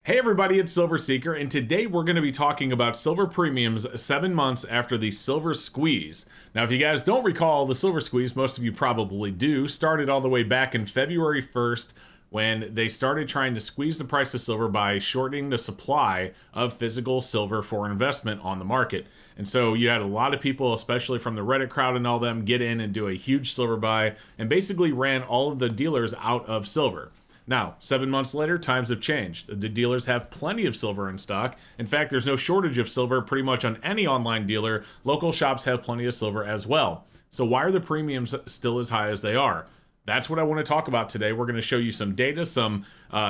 Hey everybody, it's Silver Seeker, and today we're going to be talking about silver premiums 7 months after the silver squeeze. Now, if you guys don't recall, the silver squeeze, most of you probably do, started all the way back in February 1st when they started trying to squeeze the price of silver by shortening the supply of physical silver for investment on the market. And so you had a lot of people, especially from the Reddit crowd and all them, get in and do a huge silver buy and basically ran all of the dealers out of silver. Now, 7 months later, times have changed. The dealers have plenty of silver in stock. In fact, there's no shortage of silver pretty much on any online dealer. Local shops have plenty of silver as well. So why are the premiums still as high as they are? That's what I want to talk about today. We're going to show you some data, some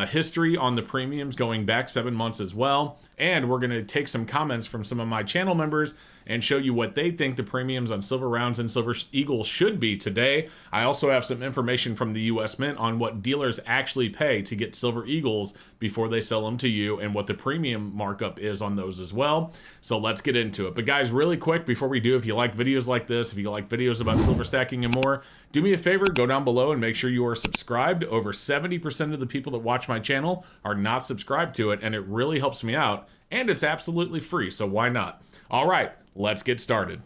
history on the premiums going back 7 months as well. And we're going to take some comments from some of my channel members and show you what they think the premiums on silver rounds and silver eagles should be today. I also have some information from the US Mint on what dealers actually pay to get silver eagles before they sell them to you and what the premium markup is on those as well. So let's get into it. But guys, really quick before we do, if you like videos like this, if you like videos about silver stacking and more, do me a favor, go down below and make sure you are subscribed. Over 70% of the people that watch my channel are not subscribed to it, and it really helps me out, and it's absolutely free, so why not? All right, let's get started.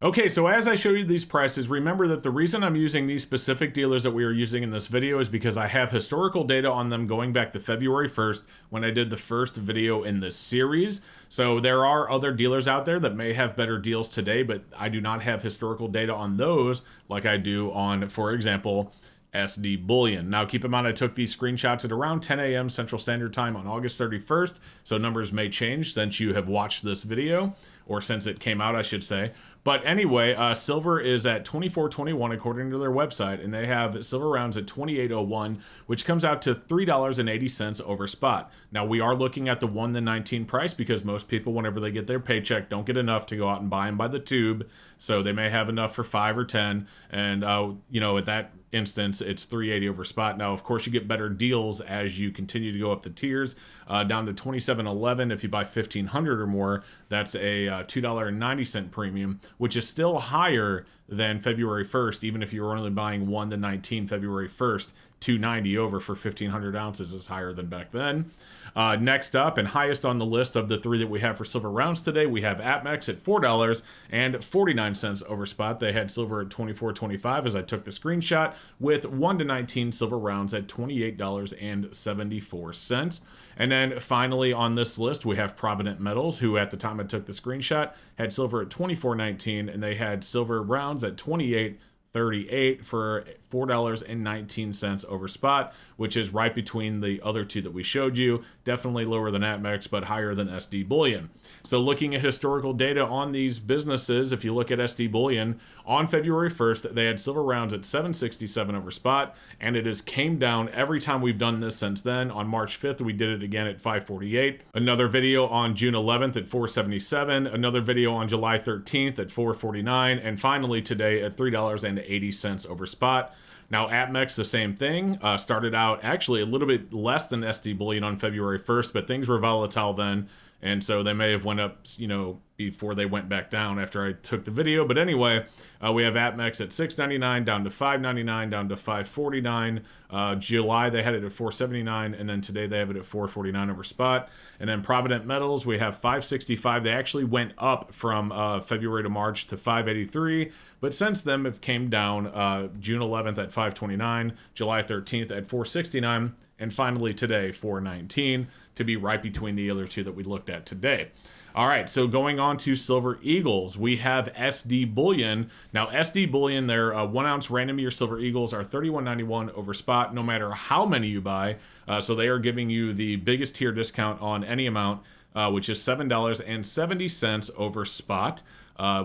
Okay, so as I show you these prices, remember that the reason I'm using these specific dealers that we are using in this video is because I have historical data on them going back to February 1st when I did the first video in this series. So there are other dealers out there that may have better deals today, but I do not have historical data on those like I do on, for example, SD Bullion. Now keep in mind I took these screenshots at around 10 a.m. Central Standard Time on August 31st, so numbers may change since you have watched this video, or since it came out I should say. But anyway, silver is at 24.21 according to their website, and they have silver rounds at 28.01, which comes out to $3.80 over spot. Now we are looking at the 1-19 price because most people, whenever they get their paycheck, don't get enough to go out and buy them by the tube. So they may have enough for 5 or 10, and you know, at that instance it's 380 over spot. Now of course you get better deals as you continue to go up the tiers, down to 27.11 if you buy 1500 or more. That's a $2.90 premium, which is still higher than February 1st, even if you were only buying 1-19 February 1st. 290 over for 1500 ounces is higher than back then. Next up and highest on the list of the three that we have for silver rounds today, we have APMEX at $4.49 over spot. They had silver at 24.25 as I took the screenshot, with 1-19 silver rounds at $28.74. And then finally on this list, we have Provident Metals, who at the time I took the screenshot had silver at 24.19, and they had silver rounds at 28.38 for $4.19 over spot, which is right between the other two that we showed you. Definitely lower than APMEX, but higher than SD Bullion. So looking at historical data on these businesses, if you look at SD Bullion, on February 1st, they had silver rounds at 767 over spot, and it has came down every time we've done this since then. On March 5th, we did it again at 548. Another video on June 11th at 477. Another video on July 13th at 449. And finally today at $3.80 over spot. Now, APMEX, the same thing, started out actually a little bit less than SD Bullion on February 1st, but things were volatile then, and so they may have went up, you know, before they went back down after I took the video. But anyway, we have APMEX at $6.99 down to $5.99 down to $5.49. July they had it at $4.79, and then today they have it at $4.49 over spot. And then Provident Metals, we have $5.65. They actually went up from February to March to $5.83, but since then it came down. June 11th at $5.29, July 13th at $4.69, and finally today $4.19, to be right between the other two that we looked at today. All right, so going on to silver eagles, we have SD Bullion. Now SD Bullion, their 1 ounce random year silver eagles are $31.91 over spot, no matter how many you buy. So they are giving you the biggest tier discount on any amount, which is $7.70 over spot,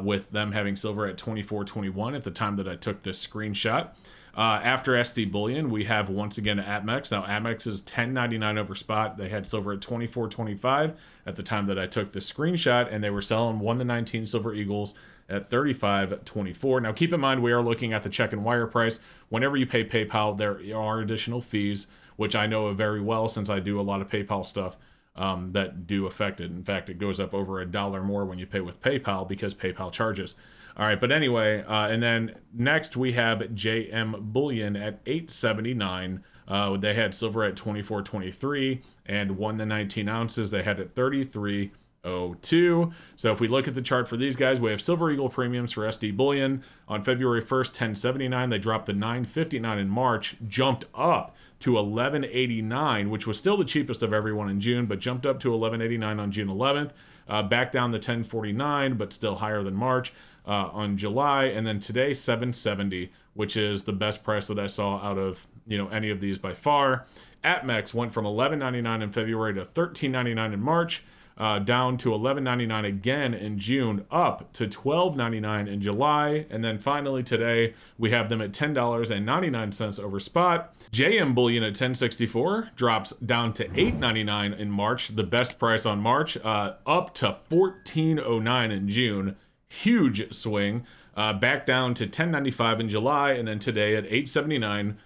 with them having silver at 24.21 at the time that I took this screenshot. After SD Bullion, we have once again APMEX. Now APMEX is $10.99 over spot. They had silver at 24.25 at the time that I took the screenshot, and they were selling 1-19 silver eagles at 35.24. Now keep in mind we are looking at the check and wire price. Whenever you pay PayPal, there are additional fees, which I know very well since I do a lot of PayPal stuff. That do affect it. In fact, it goes up over $1 more when you pay with PayPal because PayPal charges. All right, but anyway, and then next we have JM Bullion at 879. They had silver at 24.23 and won the 19 ounces. They had it 33.02. So if we look at the chart for these guys, we have Silver Eagle premiums for SD Bullion on February 1st, 1079. They dropped to 959 in March, jumped up to 1189, which was still the cheapest of everyone in June, but jumped up to 1189 on June 11th. Back down to 1049, but still higher than March on July. And then today, 770, which is the best price that I saw out of any of these by far. APMEX went from 11.99 in February to 13.99 in March. Down to 11.99 again in June, up to 12.99 in July, and then finally today we have them at $10.99 over spot. JM Bullion at 10.64 drops down to 8.99 in March, the best price on March, up to 14.09 in June. Huge swing. Back down to 10.95 in July, and then today at 8.79,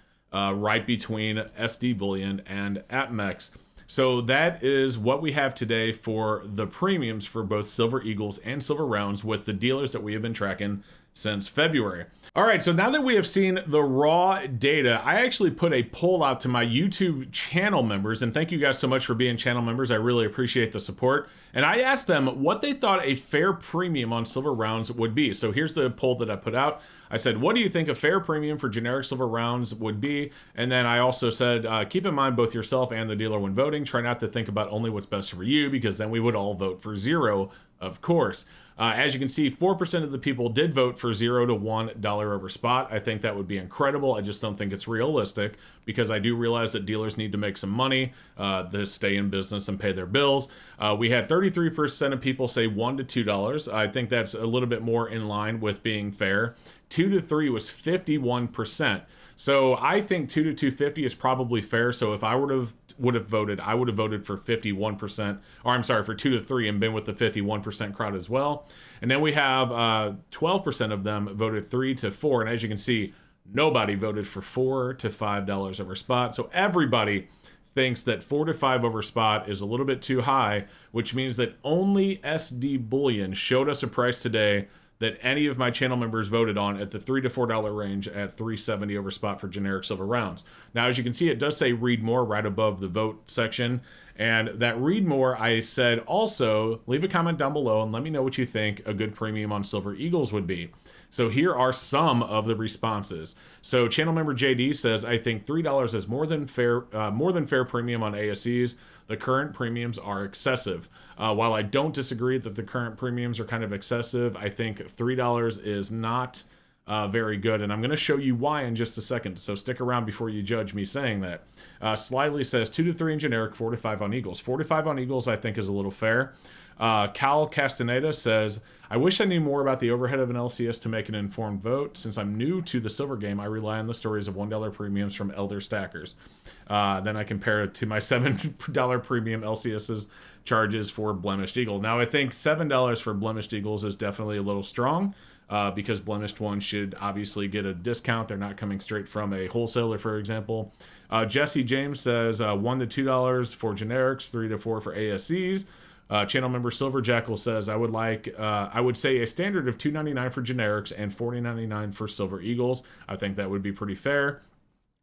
right between SD Bullion and APMEX. So that is what we have today for the premiums for both Silver Eagles and Silver Rounds with the dealers that we have been tracking since February. All right, so now that we have seen the raw data, I actually put a poll out to my YouTube channel members, and thank you guys so much for being channel members. I really appreciate the support. And I asked them what they thought a fair premium on Silver Rounds would be. So here's the poll that I put out. I said, what do you think a fair premium for generic Silver Rounds would be? And then I also said, keep in mind both yourself and the dealer when voting. Try not to think about only what's best for you, because then we would all vote for zero, of course. As you can see, 4% of the people did vote for $0 to $1 over spot. I think that would be incredible. I just don't think it's realistic, because I do realize that dealers need to make some money to stay in business and pay their bills. We had 33% of people say $1 to $2. I think that's a little bit more in line with being fair. 2 to 3 was 51%. So I think 2 to 250 is probably fair. So if I would have voted, I would have voted for 51%, or I'm sorry, for 2 to 3 and been with the 51% crowd as well. And then we have 12% of them voted 3 to 4. And as you can see, nobody voted for $4 to $5 over spot. So everybody thinks that 4 to 5 over spot is a little bit too high, which means that only SD Bullion showed us a price today that any of my channel members voted on at the $3 to $4 range at $3.70 over spot for generic Silver Rounds. Now, as you can see, it does say read more right above the vote section. And that read more, I said also, leave a comment down below and let me know what you think a good premium on Silver Eagles would be. So here are some of the responses. So channel member JD says, I think $3 is more than fair premium on ASEs. The current premiums are excessive. While I don't disagree that the current premiums are kind of excessive, I think $3 is not very good, and I'm going to show you why in just a second, so stick around before you judge me saying that. Slyly says 2 to 3 in generic, 4 to 5 on Eagles. 4 to 5 on Eagles I think is a little fair. Cal Castaneda says, I wish I knew more about the overhead of an LCS to make an informed vote. Since I'm new to the silver game, I rely on the stories of $1 premiums from elder stackers. Then I compare it to my $7 premium LCS's charges for Blemished Eagle. Now I think $7 for Blemished Eagles is definitely a little strong, because blemished ones should obviously get a discount. They're not coming straight from a wholesaler, for example. Jesse James says $1 to $2 for generics, 3 to 4 for ASCs. Channel member Silver Jackal says, I would say a standard of $2.99 for generics and $40.99 for Silver Eagles. I think that would be pretty fair.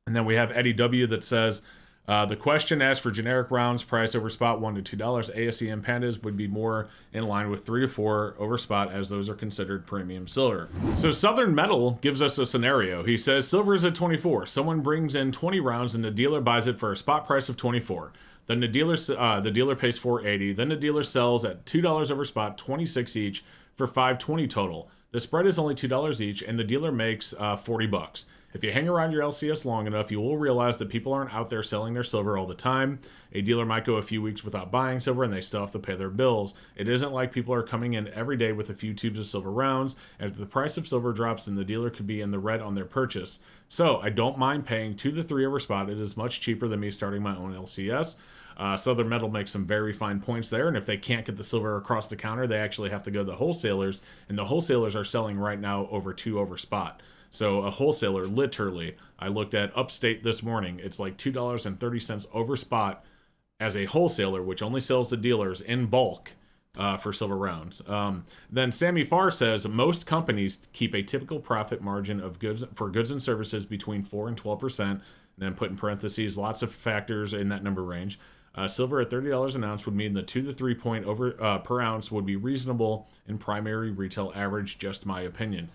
And then we have Eddie W that says, the question asked for generic rounds, price over spot $1 to $2. ASE and Pandas would be more in line with 3 to 4 over spot, as those are considered premium silver. So Southern Metal gives us a scenario. He says silver is at 24. Someone brings in 20 rounds and the dealer buys it for a spot price of 24. Then the dealer pays $4.80. Then the dealer sells at $2 over spot, 26 each for $5.20 total. The spread is only $2 each, and the dealer makes $40. If you hang around your LCS long enough, you will realize that people aren't out there selling their silver all the time. A dealer might go a few weeks without buying silver, and they still have to pay their bills. It isn't like people are coming in every day with a few tubes of silver rounds, and if the price of silver drops, then the dealer could be in the red on their purchase. So I don't mind paying 2 to 3 over spot. It is much cheaper than me starting my own LCS. Southern Metal makes some very fine points there, and if they can't get the silver across the counter, they actually have to go to the wholesalers, and the wholesalers are selling right now over 2 over spot. So a wholesaler, literally, I looked at Upstate this morning, it's like $2.30 over spot as a wholesaler, which only sells to dealers in bulk. for silver rounds. Then Sammy Farr says most companies keep a typical profit margin of goods and services between 4 and 12%, and then put in parentheses lots of factors in that number range. Silver at $30 an ounce would mean the 2 to 3 point over per ounce would be reasonable in primary retail average, just my opinion.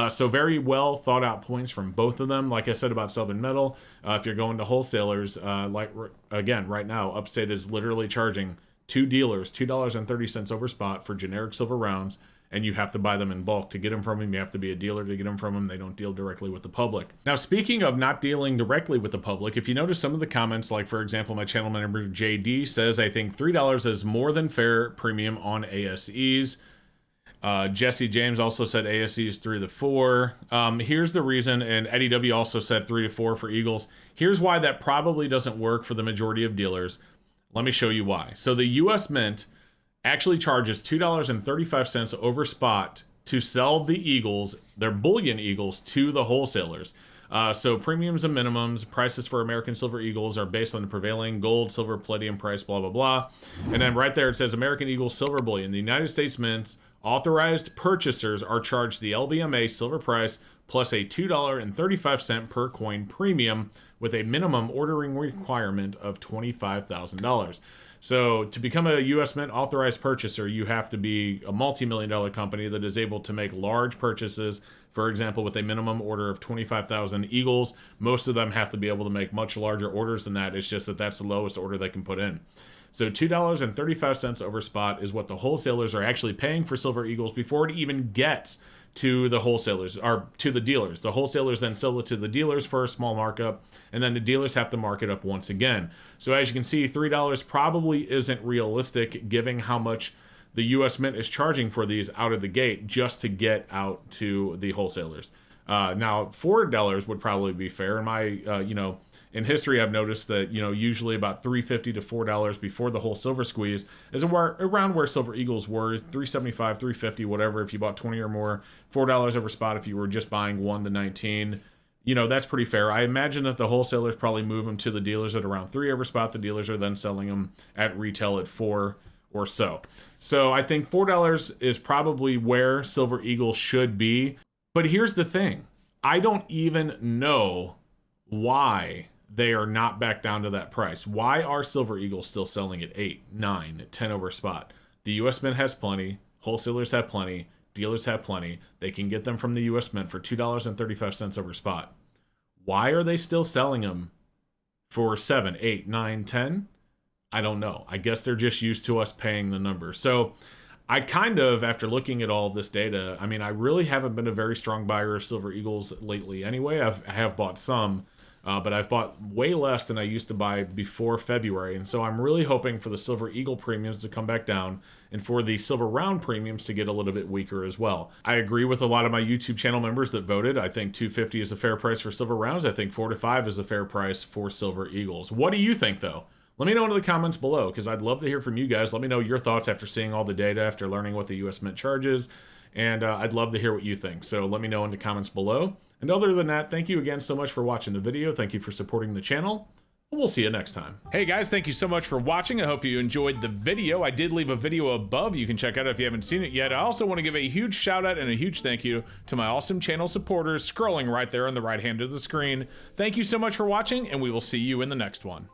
So very well thought out points from both of them. Like I said about Southern Metal, if you're going to wholesalers, again, right now, Upstate is literally charging two dealers $2.30 over spot for generic silver rounds, and you have to buy them in bulk to get them from them. You have to be a dealer to get them from them. They don't deal directly with the public. Now, speaking of not dealing directly with the public, if you notice some of the comments, like for example, my channel member JD says, I think $3 is more than fair premium on ASEs. Jesse James also said ASEs 3 to 4. Here's the reason, and Eddie W also said 3 to 4 for Eagles. Here's why that probably doesn't work for the majority of dealers. Let me show you why. So the U.S. Mint actually charges $2.35 over spot to sell the Eagles, their bullion Eagles, to the wholesalers. So premiums and minimums, prices for American Silver Eagles are based on the prevailing gold, silver, palladium price, blah, blah, blah. And then right there it says American Eagle Silver Bullion. The United States Mint's authorized purchasers are charged the LBMA silver price plus a $2.35 per coin premium with a minimum ordering requirement of $25,000. So to become a U.S. Mint authorized purchaser, you have to be a multi-million-dollar company that is able to make large purchases. For example, with a minimum order of 25,000 Eagles, most of them have to be able to make much larger orders than that. It's just that that's the lowest order they can put in. So $2.35 over spot is what the wholesalers are actually paying for Silver Eagles before it even gets to the wholesalers, or to the dealers. The wholesalers then sell it to the dealers for a small markup, and then the dealers have to mark it up once again. So as you can see, $3 probably isn't realistic given how much the U.S. Mint is charging for these out of the gate just to get out to the wholesalers. Now, $4 would probably be fair. In my, in history, I've noticed that, usually about $3.50 to $4 before the whole silver squeeze is around where Silver Eagles were, $3.75, $3.50, whatever. If you bought 20 or more, $4 over spot if you were just buying 1 to 19. That's pretty fair. I imagine that the wholesalers probably move them to the dealers at around 3 over spot. The dealers are then selling them at retail at 4 or so. So I think $4 is probably where Silver Eagle should be. But here's the thing. I don't even know why they are not back down to that price. Why are Silver Eagles still selling at 8, 9, 10 over spot? The U.S. Mint has plenty. Wholesalers have plenty. Dealers have plenty. They can get them from the U.S. Mint for $2.35 over spot. Why are they still selling them for 7, 8, 9, 10? I don't know. I guess they're just used to us paying the number. So I kind of, after looking at all of this data, I really haven't been a very strong buyer of Silver Eagles lately anyway. I have bought some, but I've bought way less than I used to buy before February. And so I'm really hoping for the Silver Eagle premiums to come back down and for the Silver Round premiums to get a little bit weaker as well. I agree with a lot of my YouTube channel members that voted. I think $2.50 is a fair price for Silver Rounds. I think $4 to $5 is a fair price for Silver Eagles. What do you think, though? Let me know in the comments below, because I'd love to hear from you guys. Let me know your thoughts after seeing all the data, after learning what the U.S. Mint charges, and I'd love to hear what you think. So let me know in the comments below. And other than that, thank you again so much for watching the video. Thank you for supporting the channel. We'll see you next time. Hey guys, thank you so much for watching. I hope you enjoyed the video. I did leave a video above you can check out if you haven't seen it yet. I also want to give a huge shout out and a huge thank you to my awesome channel supporters scrolling right there on the right hand of the screen. Thank you so much for watching, and we will see you in the next one.